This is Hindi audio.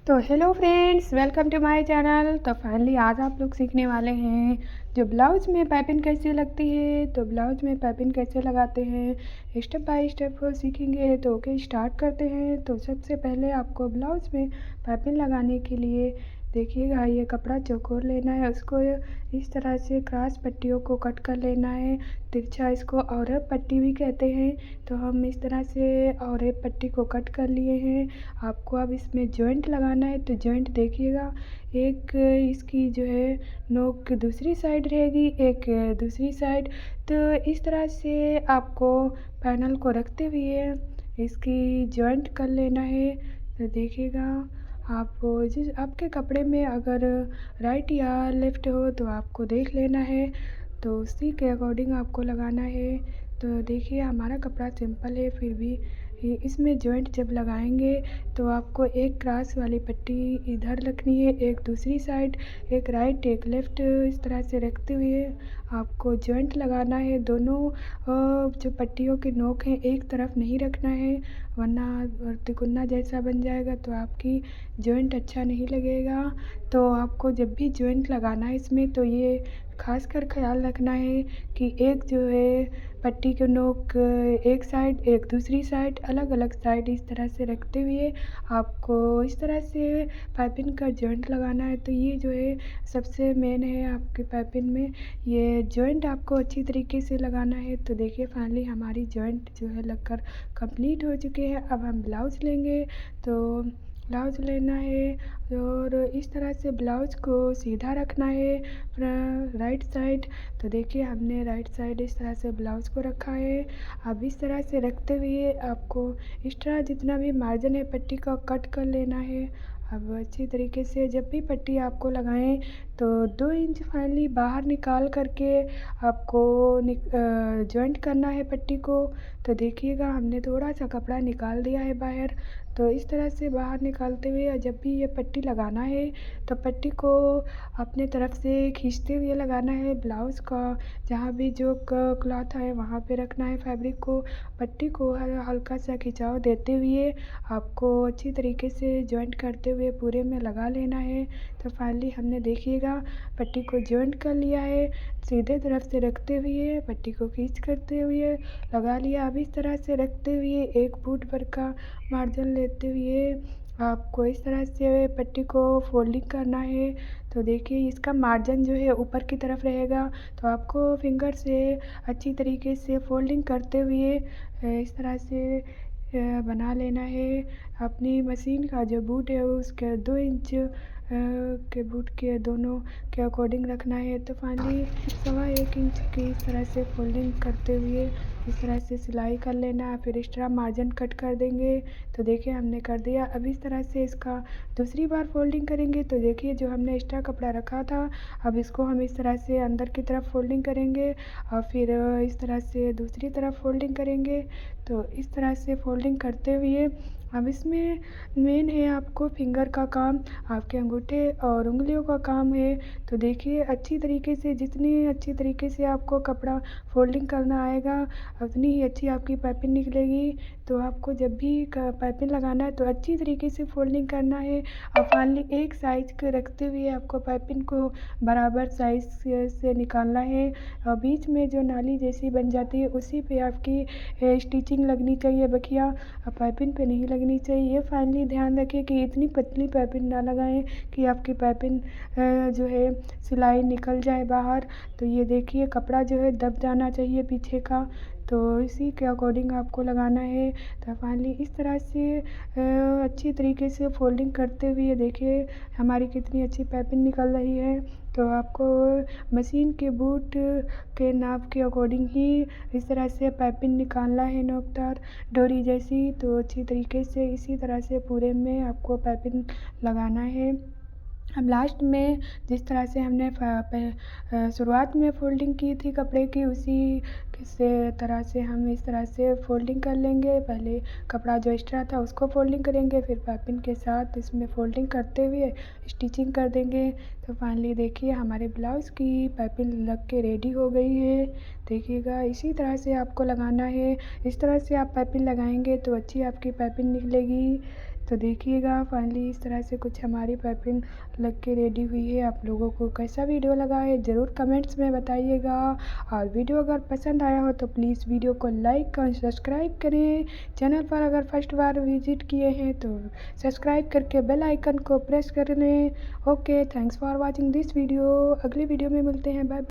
तो hello friends, welcome to my channel. तो फाइनली आज आप लोग सीखने वाले हैं जो ब्लाउज में पाइपिंग कैसे लगती है। तो ब्लाउज में पाइपिंग कैसे लगाते हैं स्टेप बाय स्टेप सीखेंगे। तो ओके, स्टार्ट करते हैं। तो सबसे पहले आपको ब्लाउज में पाइपिंग लगाने के लिए देखिएगा, ये कपड़ा चौकोर लेना है, उसको इस तरह से क्रॉस पट्टियों को कट कर लेना है। तिरछा इसको औरत पट्टी भी कहते हैं। तो हम इस तरह से औरत पट्टी को कट कर लिए हैं। आपको अब इसमें जॉइंट लगाना है। तो जॉइंट देखिएगा, एक इसकी जो है नोक दूसरी साइड रहेगी, एक दूसरी साइड। तो इस तरह से आपको पैनल को रखते हुए इसकी जॉइंट कर लेना है। तो देखिएगा, आप जिस आपके कपड़े में अगर राइट या लेफ़्ट हो तो आपको देख लेना है, तो उसी के अकॉर्डिंग आपको लगाना है। तो देखिए, हमारा कपड़ा सिंपल है, फिर भी इसमें जॉइंट जब लगाएंगे तो आपको एक क्रॉस वाली पट्टी इधर रखनी है, एक दूसरी साइड, एक राइट एक लेफ़्ट, इस तरह से रखते हुए आपको जॉइंट लगाना है। दोनों जो पट्टियों के नोक हैं एक तरफ नहीं रखना है, वरना तिकोना जैसा बन जाएगा तो आपकी जॉइंट अच्छा नहीं लगेगा। तो आपको जब भी जॉइंट लगाना है इसमें, तो ये खास कर ख्याल रखना है कि एक जो है पट्टी के नोक एक साइड, एक दूसरी साइड, अलग अलग साइड इस तरह से रखते हुए आपको इस तरह से पाइपिंग का जॉइंट लगाना है। तो ये जो है सबसे मेन है आपके पाइपिंग में, ये जॉइंट आपको अच्छी तरीके से लगाना है। तो देखिए, फाइनली हमारी जॉइंट जो है लगकर कंप्लीट हो चुके हैं। अब हम ब्लाउज लेंगे। तो ब्लाउज लेना है और इस तरह से ब्लाउज को सीधा रखना है राइट साइड। तो देखिए, हमने राइट साइड इस तरह से ब्लाउज को रखा है। अब इस तरह से रखते हुए आपको एक्स्ट्रा जितना भी मार्जिन है पट्टी का कट कर लेना है। अब अच्छी तरीके से जब भी पट्टी आपको लगाएं तो 2 इंच फाइनली बाहर निकाल करके आपको जॉइंट करना है पट्टी को। तो देखिएगा, हमने थोड़ा सा कपड़ा निकाल दिया है बाहर। तो इस तरह से बाहर निकालते हुए जब भी ये पट्टी लगाना है तो पट्टी को अपने तरफ से खींचते हुए लगाना है। ब्लाउज़ का जहाँ भी जो क्लॉथ है वहाँ पे रखना है फैब्रिक को। पट्टी को हल्का सा खिंचाव देते हुए आपको अच्छी तरीके से जॉइंट करते हुए पूरे में लगा लेना है। तो फाइनली हमने देखिएगा पट्टी को जॉइंट कर लिया है, सीधे तरफ से रखते हुए पट्टी को खींच करते हुए लगा लिया। अब इस तरह से रखते हुए 1 फुट भर का मार्जिन लेते हुए आपको इस तरह से पट्टी को फोल्डिंग करना है। तो देखिए, इसका मार्जिन जो है ऊपर की तरफ रहेगा, तो आपको फिंगर से अच्छी तरीके से फोल्डिंग करते हुए इस तरह से बना लेना है। अपनी मशीन का जो बूट है उसके 2 इंच के बूट के दोनों के अकॉर्डिंग रखना है। तो फाइनली 1.25 इंच की इस तरह से फोल्डिंग करते हुए इस तरह से सिलाई कर लेना है, फिर एक्स्ट्रा मार्जिन कट कर देंगे। तो देखिए, हमने कर दिया। अब इस तरह से इसका दूसरी बार फोल्डिंग करेंगे। तो देखिए, जो हमने एक्स्ट्रा कपड़ा रखा था, अब इसको हम इस तरह से अंदर की तरफ फोल्डिंग करेंगे और फिर इस तरह से दूसरी तरफ फोल्डिंग करेंगे। तो इस तरह से फोल्डिंग करते हुए अब इसमें मेन है आपको फिंगर का काम, आपके अंगूठे और उंगलियों का काम है। तो देखिए, अच्छी तरीके से जितनी अच्छी तरीके से आपको कपड़ा फोल्डिंग करना आएगा उतनी ही अच्छी आपकी पाइपिंग निकलेगी। तो आपको जब भी पाइपिंग लगाना है तो अच्छी तरीके से फोल्डिंग करना है और फाइनली एक साइज के रखते हुए आपको पाइपिंग को बराबर साइज से निकालना है। और बीच में जो नाली जैसी बन जाती है उसी पे आपकी स्टिचिंग लगनी चाहिए, बखिया पाइपिंग पे नहीं लगनी चाहिए। फाइनली ध्यान रखिए कि इतनी पतली पाइपिंग ना लगाएं कि आपकी पाइपिंग जो है सिलाई निकल जाए बाहर। तो ये देखिए, कपड़ा जो है दब जाना चाहिए पीछे का, तो इसी के अकॉर्डिंग आपको लगाना है। तो फाइनली इस तरह से अच्छी तरीके से फोल्डिंग करते हुए देखिए हमारी कितनी अच्छी पाइपिंग निकल रही है। तो आपको मशीन के बूट के नाप के अकॉर्डिंग ही इस तरह से पाइपिंग निकालना है, नोकदार डोरी जैसी। तो अच्छी तरीके से इसी तरह से पूरे में आपको पाइपिंग लगाना है। अब लास्ट में जिस तरह से हमने शुरुआत में फोल्डिंग की थी कपड़े की, उसी से तरह से हम इस तरह से फोल्डिंग कर लेंगे। पहले कपड़ा जो एक्स्ट्रा था उसको फोल्डिंग करेंगे, फिर पाइपिंग के साथ इसमें फोल्डिंग करते हुए स्टिचिंग कर देंगे। तो फाइनली देखिए, हमारे ब्लाउज़ की पाइपिंग लग के रेडी हो गई है। देखिएगा, इसी तरह से आपको लगाना है। इस तरह से आप पाइपिंग लगाएंगे तो अच्छी आपकी पाइपिंग निकलेगी। तो देखिएगा फाइनली इस तरह से कुछ हमारी पाइपिंग लग के रेडी हुई है। आप लोगों को कैसा वीडियो लगा है ज़रूर कमेंट्स में बताइएगा, और वीडियो अगर पसंद आया हो तो प्लीज़ वीडियो को लाइक और सब्सक्राइब करें। चैनल पर अगर फर्स्ट बार विजिट किए हैं तो सब्सक्राइब करके बेल आइकन को प्रेस कर लें। Okay, thanks for watching this video. अगली वीडियो में मिलते हैं, बाय।